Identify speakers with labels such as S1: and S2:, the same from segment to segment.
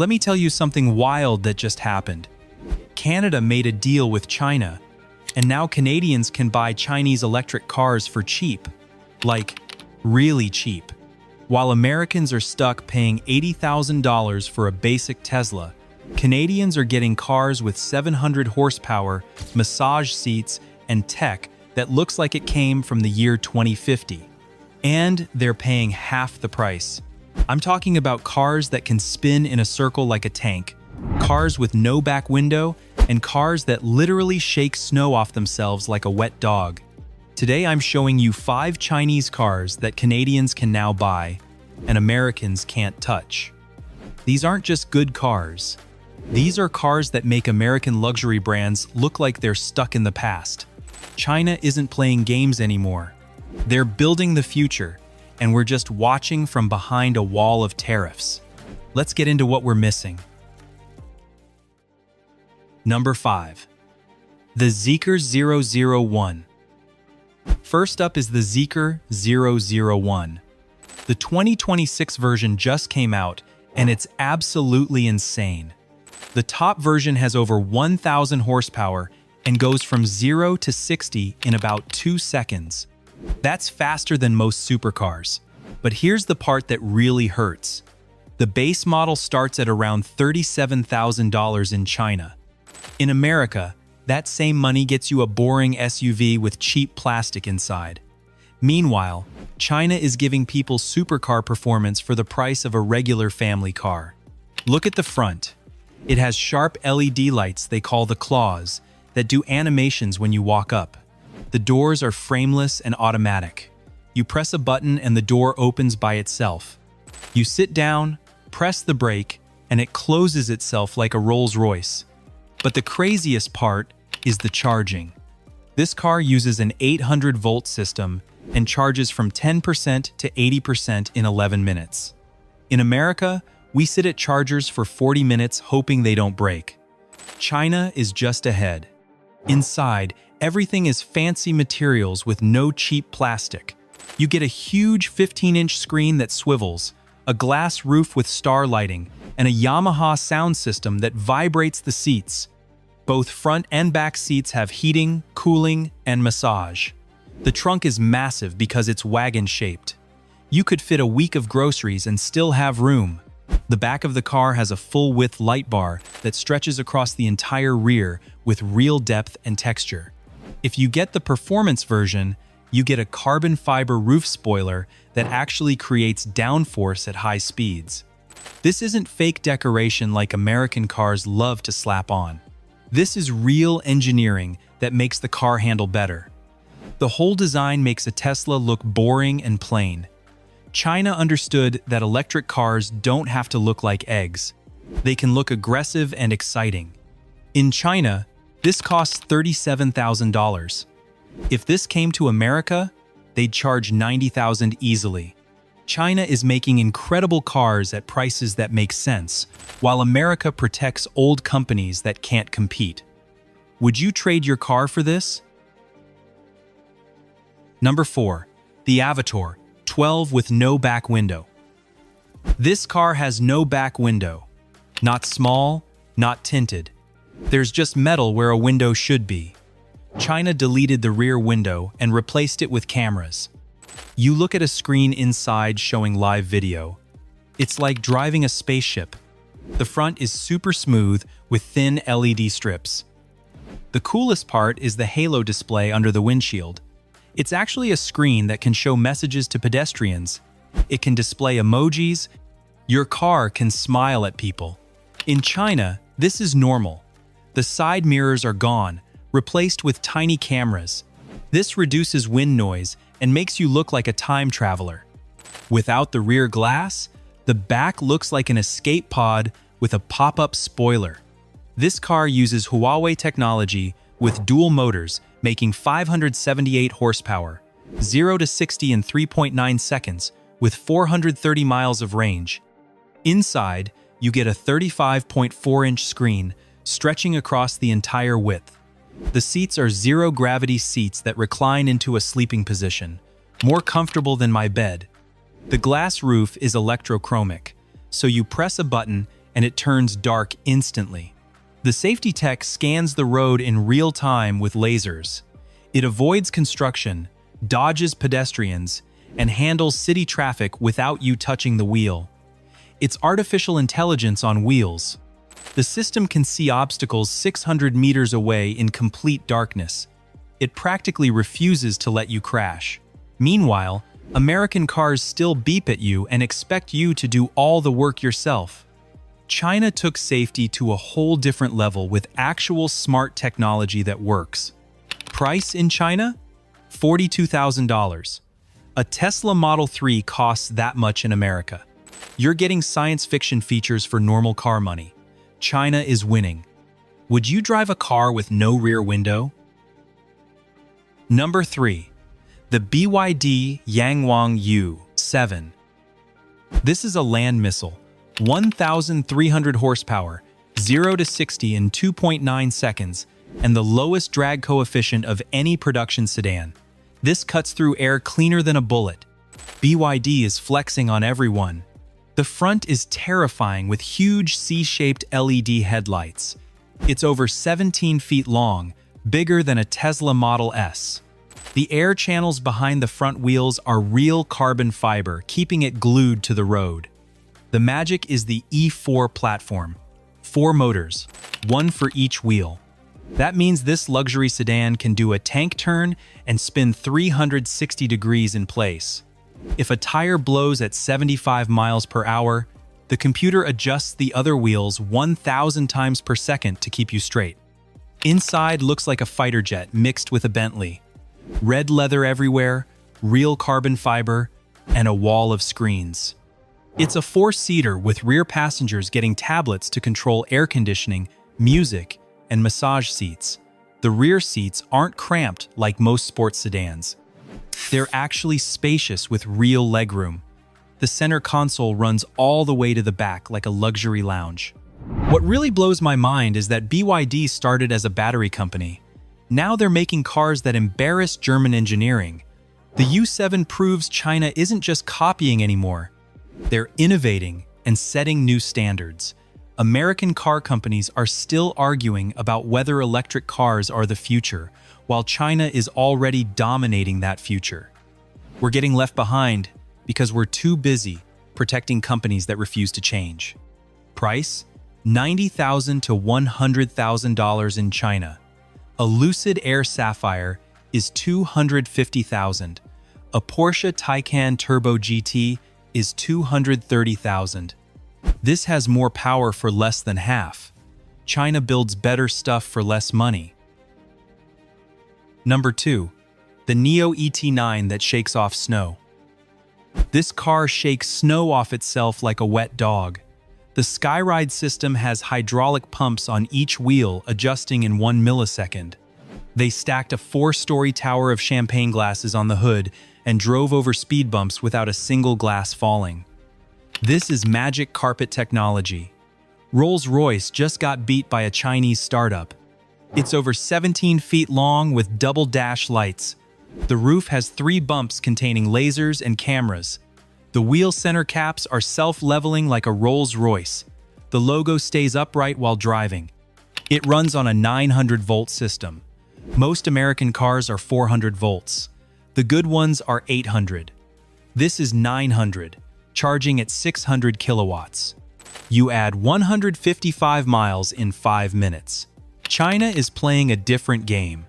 S1: Let me tell you something wild that just happened. Canada made a deal with China, and now Canadians can buy Chinese electric cars for cheap. Like, really cheap. While Americans are stuck paying $80,000 for a basic Tesla, Canadians are getting cars with 700 horsepower, massage seats, and tech that looks like it came from the year 2050. And they're paying half the price. I'm talking about cars that can spin in a circle like a tank, cars with no back window, and cars that literally shake snow off themselves like a wet dog. Today I'm showing you 5 Chinese cars that Canadians can now buy, and Americans can't touch. These aren't just good cars. These are cars that make American luxury brands look like they're stuck in the past. China isn't playing games anymore. They're building the future, and we're just watching from behind a wall of tariffs. Let's get into what we're missing. Number 5. The Zeekr 001. First up is the Zeekr 001. The 2026 version just came out, and it's absolutely insane. The top version has over 1,000 horsepower and goes from 0 to 60 in about 2 seconds. That's faster than most supercars. But here's the part that really hurts. The base model starts at around $37,000 in China. In America, that same money gets you a boring SUV with cheap plastic inside. Meanwhile, China is giving people supercar performance for the price of a regular family car. Look at the front. It has sharp LED lights they call the claws that do animations when you walk up. The doors are frameless and automatic. You press a button and the door opens by itself. You sit down, press the brake, and it closes itself like a Rolls-Royce. But the craziest part is the charging. This car uses an 800-volt system and charges from 10% to 80% in 11 minutes. In America, we sit at chargers for 40 minutes hoping they don't break. China is just ahead. Inside, everything is fancy materials with no cheap plastic. You get a huge 15-inch screen that swivels, a glass roof with star lighting, and a Yamaha sound system that vibrates the seats. Both front and back seats have heating, cooling, and massage. The trunk is massive because it's wagon-shaped. You could fit a week of groceries and still have room. The back of the car has a full-width light bar that stretches across the entire rear with real depth and texture. If you get the performance version, you get a carbon fiber roof spoiler that actually creates downforce at high speeds. This isn't fake decoration like American cars love to slap on. This is real engineering that makes the car handle better. The whole design makes a Tesla look boring and plain. China understood that electric cars don't have to look like eggs. They can look aggressive and exciting. In China, this costs $37,000. If this came to America, they'd charge $90,000 easily. China is making incredible cars at prices that make sense, while America protects old companies that can't compete. Would you trade your car for this? Number 4. The Avitor 12 with no back window. This car has no back window. Not small, not tinted. There's just metal where a window should be. China deleted the rear window and replaced it with cameras. You look at a screen inside showing live video. It's like driving a spaceship. The front is super smooth with thin LED strips. The coolest part is the halo display under the windshield. It's actually a screen that can show messages to pedestrians. It can display emojis. Your car can smile at people. In China, this is normal. The side mirrors are gone, replaced with tiny cameras. This reduces wind noise and makes you look like a time traveler. Without the rear glass, the back looks like an escape pod with a pop-up spoiler. This car uses Huawei technology with dual motors, making 578 horsepower, 0 to 60 in 3.9 seconds, with 430 miles of range. Inside, you get a 35.4-inch screen stretching across the entire width. The seats are zero-gravity seats that recline into a sleeping position, more comfortable than my bed. The glass roof is electrochromic, so you press a button and it turns dark instantly. The safety tech scans the road in real time with lasers. It avoids construction, dodges pedestrians, and handles city traffic without you touching the wheel. It's artificial intelligence on wheels. The system can see obstacles 600 meters away in complete darkness. It practically refuses to let you crash. Meanwhile, American cars still beep at you and expect you to do all the work yourself. China took safety to a whole different level with actual smart technology that works. Price in China? $42,000. A Tesla Model 3 costs that much in America. You're getting science fiction features for normal car money. China is winning. Would you drive a car with no rear window? Number 3. The BYD Yangwang U7. This is a land missile. 1,300 horsepower, 0 to 60 in 2.9 seconds, and the lowest drag coefficient of any production sedan. This cuts through air cleaner than a bullet. BYD is flexing on everyone. The front is terrifying with huge C-shaped LED headlights. It's over 17 feet long, bigger than a Tesla Model S. The air channels behind the front wheels are real carbon fiber, keeping it glued to the road. The magic is the E4 platform. 4 motors, 1 for each wheel. That means this luxury sedan can do a tank turn and spin 360 degrees in place. If a tire blows at 75 miles per hour, the computer adjusts the other wheels 1,000 times per second to keep you straight. Inside looks like a fighter jet mixed with a Bentley. Red leather everywhere, real carbon fiber, and a wall of screens. It's a 4-seater with rear passengers getting tablets to control air conditioning, music, and massage seats. The rear seats aren't cramped like most sports sedans. They're actually spacious with real legroom. The center console runs all the way to the back like a luxury lounge. What really blows my mind is that BYD started as a battery company. Now they're making cars that embarrass German engineering. The U7 proves China isn't just copying anymore. They're innovating and setting new standards. American car companies are still arguing about whether electric cars are the future, while China is already dominating that future. We're getting left behind because we're too busy protecting companies that refuse to change. Price? $90,000 to $100,000 in China. A Lucid Air Sapphire is $250,000. A Porsche Taycan Turbo GT is $230,000. This has more power for less than half. China builds better stuff for less money. Number 2. The NIO ET9 that shakes off snow. This car shakes snow off itself like a wet dog. The Skyride system has hydraulic pumps on each wheel adjusting in 1 millisecond. They stacked a 4-story tower of champagne glasses on the hood and drove over speed bumps without a single glass falling. This is magic carpet technology. Rolls-Royce just got beat by a Chinese startup. It's over 17 feet long with double dash lights. The roof has 3 bumps containing lasers and cameras. The wheel center caps are self-leveling like a Rolls-Royce. The logo stays upright while driving. It runs on a 900-volt system. Most American cars are 400 volts. The good ones are 800. This is 900, charging at 600 kilowatts. You add 155 miles in 5 minutes. China is playing a different game.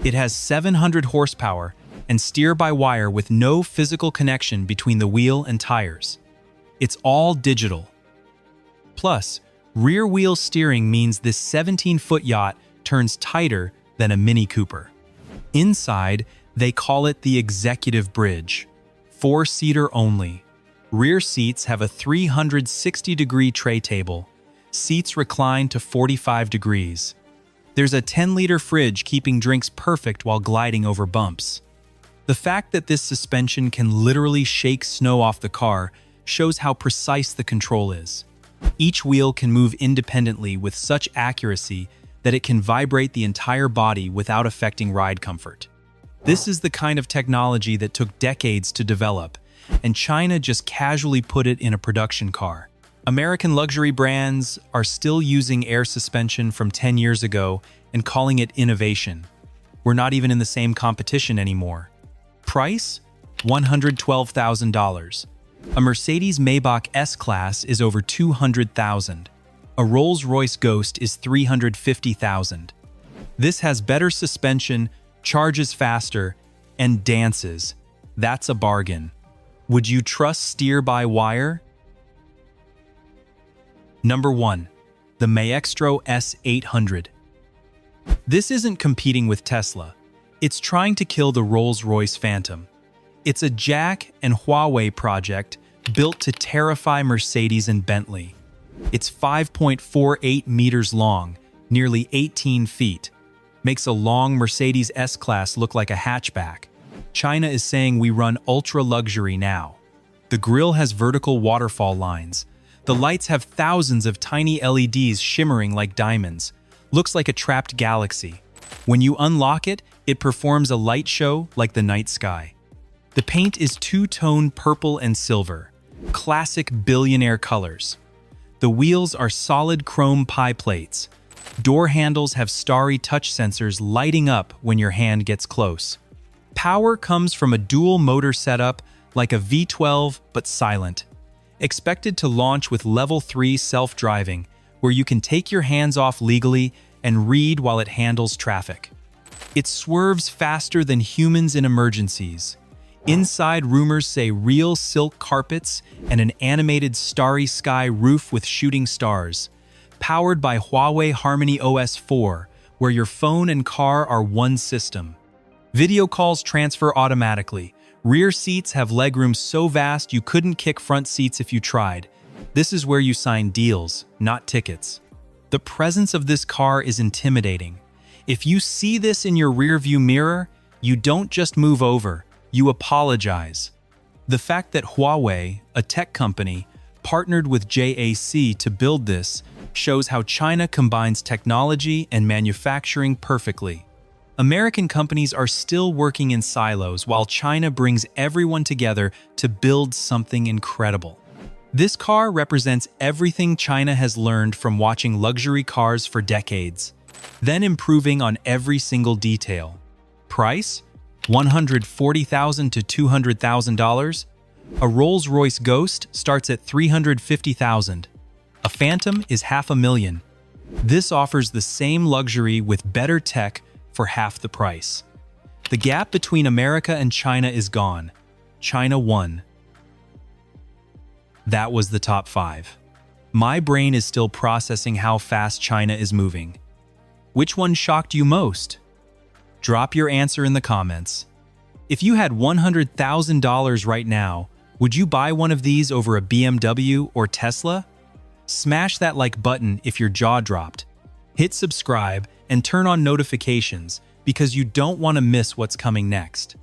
S1: It has 700 horsepower and steer-by-wire with no physical connection between the wheel and tires. It's all digital. Plus, rear-wheel steering means this 17-foot yacht turns tighter than a Mini Cooper. Inside, they call it the Executive Bridge. 4-seater only. Rear seats have a 360-degree tray table. Seats recline to 45 degrees. There's a 10-liter fridge keeping drinks perfect while gliding over bumps. The fact that this suspension can literally shake snow off the car shows how precise the control is. Each wheel can move independently with such accuracy that it can vibrate the entire body without affecting ride comfort. This is the kind of technology that took decades to develop, and China just casually put it in a production car. American luxury brands are still using air suspension from 10 years ago and calling it innovation. We're not even in the same competition anymore. Price? $112,000. A Mercedes-Maybach S-Class is over $200,000. A Rolls-Royce Ghost is $350,000. This has better suspension, charges faster, and dances. That's a bargain. Would you trust steer-by-wire? Number 1. The Maestro S800. This isn't competing with Tesla. It's trying to kill the Rolls-Royce Phantom. It's a Jack and Huawei project built to terrify Mercedes and Bentley. It's 5.48 meters long, nearly 18 feet. Makes a long Mercedes S-Class look like a hatchback. China is saying we run ultra-luxury now. The grille has vertical waterfall lines. The lights have thousands of tiny LEDs shimmering like diamonds. Looks like a trapped galaxy. When you unlock it, it performs a light show like the night sky. The paint is two-tone purple and silver, classic billionaire colors. The wheels are solid chrome pie plates. Door handles have starry touch sensors lighting up when your hand gets close. Power comes from a dual motor setup like a V12 but silent. Expected to launch with Level 3 self-driving, where you can take your hands off legally and read while it handles traffic. It swerves faster than humans in emergencies. Inside, rumors say real silk carpets and an animated starry sky roof with shooting stars. Powered by Huawei Harmony OS 4, where your phone and car are one system. Video calls transfer automatically. Rear seats have legroom so vast you couldn't kick front seats if you tried. This is where you sign deals, not tickets. The presence of this car is intimidating. If you see this in your rearview mirror, you don't just move over, you apologize. The fact that Huawei, a tech company, partnered with JAC to build this shows how China combines technology and manufacturing perfectly. American companies are still working in silos while China brings everyone together to build something incredible. This car represents everything China has learned from watching luxury cars for decades, then improving on every single detail. Price? $140,000 to $200,000. A Rolls-Royce Ghost starts at $350,000. A Phantom is $500,000. This offers the same luxury with better tech for half the price. The gap between America and China is gone. China won. That was the top 5. My brain is still processing how fast China is moving. Which one shocked you most? Drop your answer in the comments. If you had $100,000 right now, would you buy one of these over a BMW or Tesla? Smash that like button if your jaw dropped. Hit subscribe and turn on notifications because you don't want to miss what's coming next.